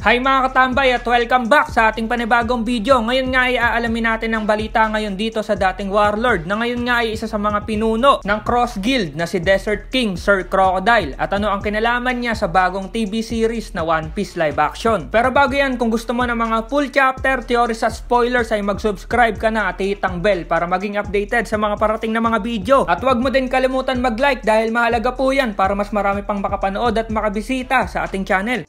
Hi mga katambay at welcome back sa ating panibagong video. Ngayon nga ay aalamin natin ang balita ngayon dito sa dating Warlord na ngayon nga ay isa sa mga pinuno ng Cross Guild na si Desert King Sir Crocodile at ano ang kinalaman niya sa bagong TV series na One Piece live action. Pero bago yan, kung gusto mo ng mga full chapter, theories at spoilers ay mag-subscribe ka na at hitang bell para maging updated sa mga parating na mga video. At huwag mo din kalimutan mag-like dahil mahalaga po yan para mas marami pang makapanood at makabisita sa ating channel.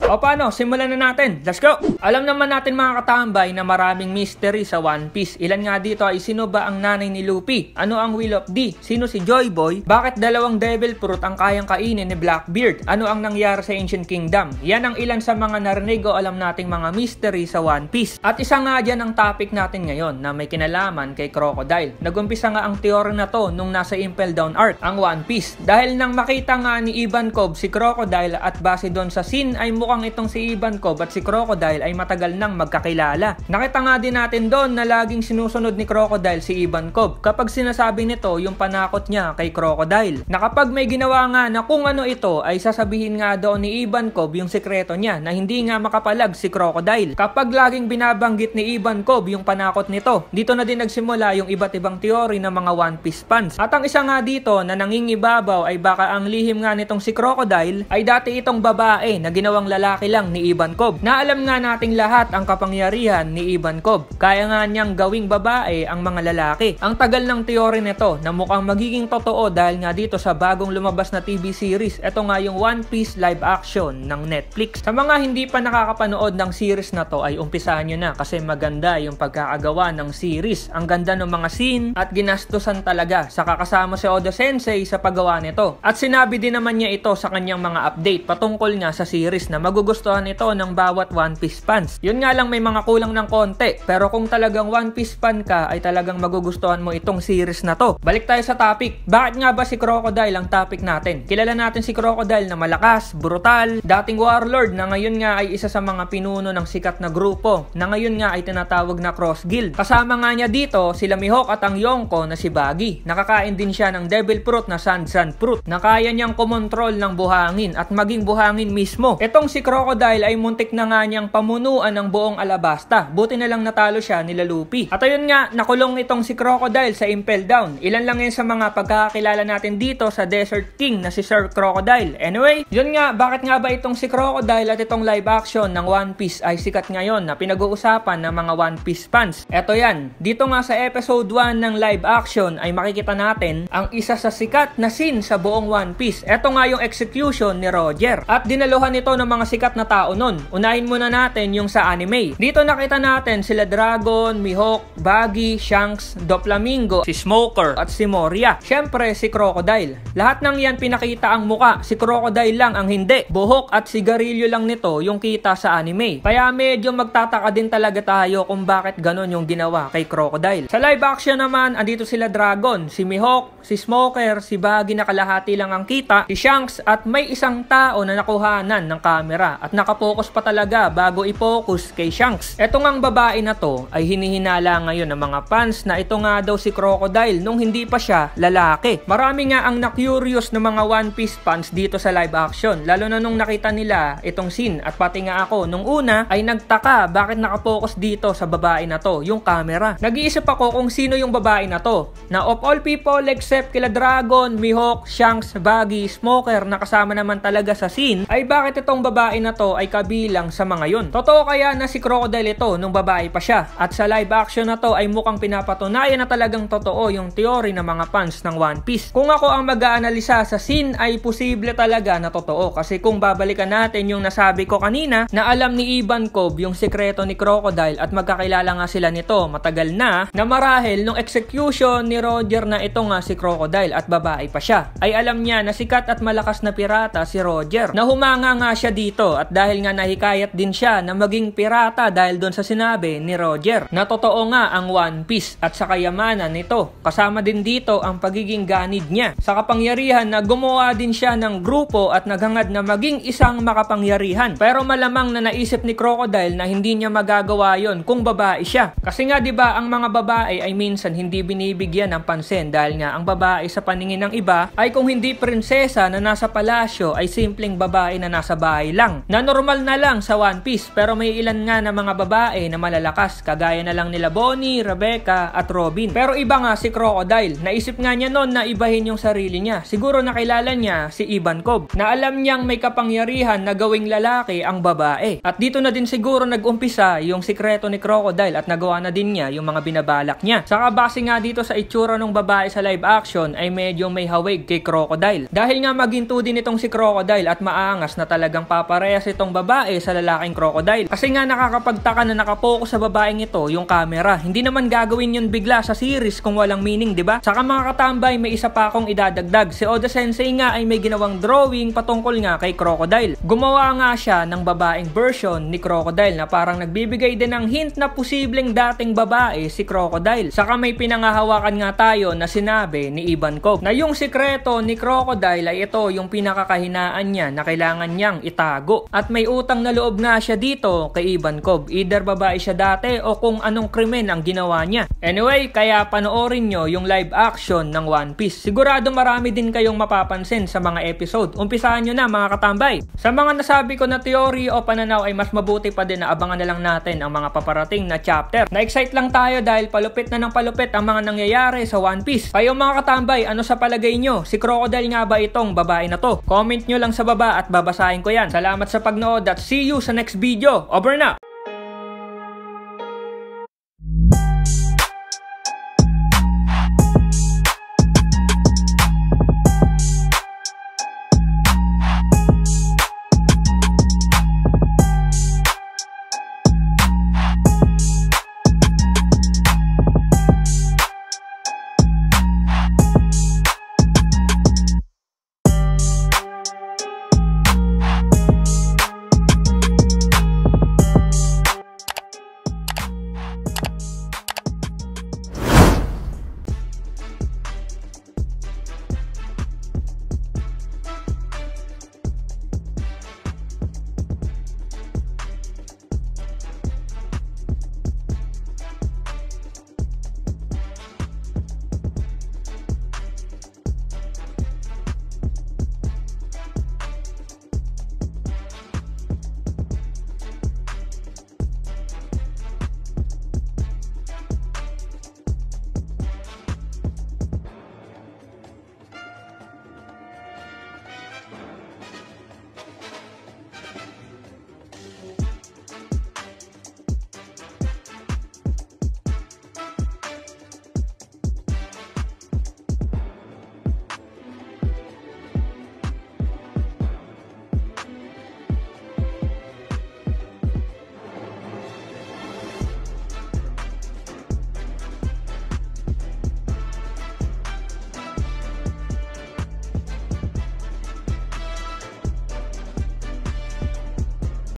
O paano, simulan na natin. Let's go! Alam naman natin mga katambay na maraming mystery sa One Piece. Ilan nga dito ay sino ba ang nanay ni Luffy? Ano ang Will of D? Sino si Joy Boy? Bakit dalawang Devil Fruit ang kayang kainin ni Blackbeard? Ano ang nangyari sa Ancient Kingdom? Yan ang ilan sa mga narinig o alam nating mga mystery sa One Piece. At isa nga dyan ang topic natin ngayon na may kinalaman kay Crocodile. Nagumpisa nga ang teorya na to nung nasa Impel Down Arc, ang One Piece. Dahil nang makita nga ni Ivankov si Crocodile at base doon sa scene ay mukhang itong si Ivankov at si Crocodile ay matagal nang magkakilala. Nakita nga din natin doon na laging sinusunod ni Crocodile si Ivankov kapag sinasabi nito yung panakot niya kay Crocodile. Na kapag may ginawa nga na kung ano ito ay sasabihin nga doon ni Ivankov yung sekreto niya na hindi nga makapalag si Crocodile. Kapag laging binabanggit ni Ivankov yung panakot nito, dito na din nagsimula yung iba't ibang teori ng mga One Piece fans. At ang isa nga dito na nangingibabaw ay baka ang lihim nga nitong si Crocodile ay dati itong babae na ginawang lalaki lang ni Ivankov. Naalam nga nating lahat ang kapangyarihan ni Ivankov. Kaya nga niyang gawing babae ang mga lalaki. Ang tagal ng teorya nito na mukhang magiging totoo dahil nga dito sa bagong lumabas na TV series. Ito nga yung One Piece live action ng Netflix. Sa mga hindi pa nakakapanood ng series na to ay umpisahan nyo na kasi maganda yung pagkakagawa ng series. Ang ganda ng mga scene at ginastusan talaga sa kakasama si Oda Sensei sa paggawa nito. At sinabi din naman niya ito sa kanyang mga update patungkol nga sa series na magugustuhan ito ng bawat One Piece fans. Yun nga lang may mga kulang ng konti, pero kung talagang One Piece fan ka ay talagang magugustuhan mo itong series na to. Balik tayo sa topic. Bakit nga ba si Crocodile ang topic natin? Kilala natin si Crocodile na malakas, brutal, dating warlord na ngayon nga ay isa sa mga pinuno ng sikat na grupo na ngayon nga ay tinatawag na Cross Guild. Kasama nga niya dito sila Mihawk at ang Yonko na si Buggy. Nakakain din siya ng Devil Fruit na Sand Fruit na kaya niyang kumontrol ng buhangin at maging buhangin mismo. Itong si Crocodile ay muntik na nga niyang pamunuan ng buong Alabasta. Buti na lang natalo siya nila Luffy. At ayun nga, nakulong itong si Crocodile sa Impel Down. Ilan lang yan sa mga pagkakakilala natin dito sa Desert King na si Sir Crocodile. Anyway, yun nga, bakit nga ba itong si Crocodile at itong live action ng One Piece ay sikat ngayon na pinag-uusapan ng mga One Piece fans? Eto yan, dito nga sa episode 1 ng live action ay makikita natin ang isa sa sikat na scene sa buong One Piece. Eto nga yung execution ni Roger. At dinaluhan ito ng mga sikat na tao nun. Unahin muna natin yung sa anime. Dito nakita natin sila Dragon, Mihawk, Buggy, Shanks, Doflamingo, si Smoker at si Moria. Syempre si Crocodile. Lahat ng yan pinakita ang muka. Si Crocodile lang ang hindi. Buhok at sigarilyo lang nito yung kita sa anime. Kaya medyo magtataka din talaga tayo kung bakit ganon yung ginawa kay Crocodile. Sa live action naman, andito sila Dragon, si Mihawk, si Smoker, si Buggy na kalahati lang ang kita, si Shanks at may isang tao na nakuhanan ng camera at nakapokus pa talaga bago i-focus kay Shanks. Eto ngang babae na to ay hinihinala ngayon ng mga fans na ito nga daw si Crocodile nung hindi pa siya lalaki. Marami nga ang na-curious ng mga One Piece fans dito sa live action, lalo na nung nakita nila itong scene at pati nga ako nung una ay nagtaka bakit nakapokus dito sa babae na to yung camera. Nag-iisip ako kung sino yung babae na to na of all people except kila Dragon, Mihawk, Shanks, Buggy, Smoker na kasama naman talaga sa scene ay bakit itong babae na to ay kabilang sa mga yun. Totoo kaya na si Crocodile ito nung babae pa siya at sa live action na to ay mukhang pinapatunayan na talagang totoo yung teory ng mga fans ng One Piece. Kung ako ang mag-aanalisa sa scene ay posible talaga na totoo kasi kung babalikan natin yung nasabi ko kanina na alam ni Ivankov yung sekreto ni Crocodile at magkakilala nga sila nito matagal na marahil nung execution ni Roger na ito nga si Crocodile at babae pa siya ay alam niya na sikat at malakas na pirata si Roger na humanga nga siya dito at dahil nga nahikayat din siya na maging pirata dahil doon sa sinabi ni Roger na totoo nga ang One Piece at sa kayamanan nito. Kasama din dito ang pagiging ganid niya sa kapangyarihan na gumawa din siya ng grupo at naghangad na maging isang makapangyarihan. Pero malamang na naisip ni Crocodile na hindi niya magagawa yon kung babae siya. Kasi nga 'di ba ang mga babae ay minsan hindi binibigyan ng pansin dahil nga ang babae sa paningin ng iba ay kung hindi prinsesa na nasa palasyo ay simpleng babae na nasa bahay lang. lang, na normal na lang sa One Piece, pero may ilan nga na mga babae na malalakas, kagaya na lang nila Bonnie, Rebecca at Robin. Pero iba nga si Crocodile, naisip nga niya noon na ibahin yung sarili niya. Siguro nakilala niya si Ivankov, na alam niyang may kapangyarihan na gawing lalaki ang babae. At dito na din siguro nag-umpisa yung sikreto ni Crocodile at nagawa na din niya yung mga binabalak niya. Saka base nga dito sa itsura ng babae sa live action ay medyo may hawig kay Crocodile. Dahil nga maginto din itong si Crocodile at maangas na talagang paparehas itong babae sa lalaking Crocodile. Kasi nga nakakapagtaka na nakapokus sa babaeng ito yung camera. Hindi naman gagawin yun bigla sa series kung walang meaning, 'di ba? Saka mga katambay, may isa pa akong idadagdag. Si Oda Sensei nga ay may ginawang drawing patungkol nga kay Crocodile. Gumawa nga siya ng babaeng version ni Crocodile na parang nagbibigay din ng hint na posibleng dating babae si Crocodile. Saka may pinangahawakan nga tayo na sinabi ni Ivankov na yung sikreto ni Crocodile ay ito yung pinakakahinaan niya na kailangan niyang itago. At may utang na loob nga siya dito kay Ivankov. Either babae siya dati o kung anong krimen ang ginawa niya. Anyway, kaya panoorin nyo yung live action ng One Piece. Sigurado marami din kayong mapapansin sa mga episode. Umpisahan nyo na mga katambay. Sa mga nasabi ko na theory o pananaw ay mas mabuti pa din na abangan na lang natin ang mga paparating na chapter. Na-excite lang tayo dahil palupit na ng palupit ang mga nangyayari sa One Piece. Kayo mga katambay, ano sa palagay nyo? Si Crocodile nga ba itong babae na to? Comment nyo lang sa baba at babasahin ko yan. Salamat sa pagnood at see you sa next video. Over na!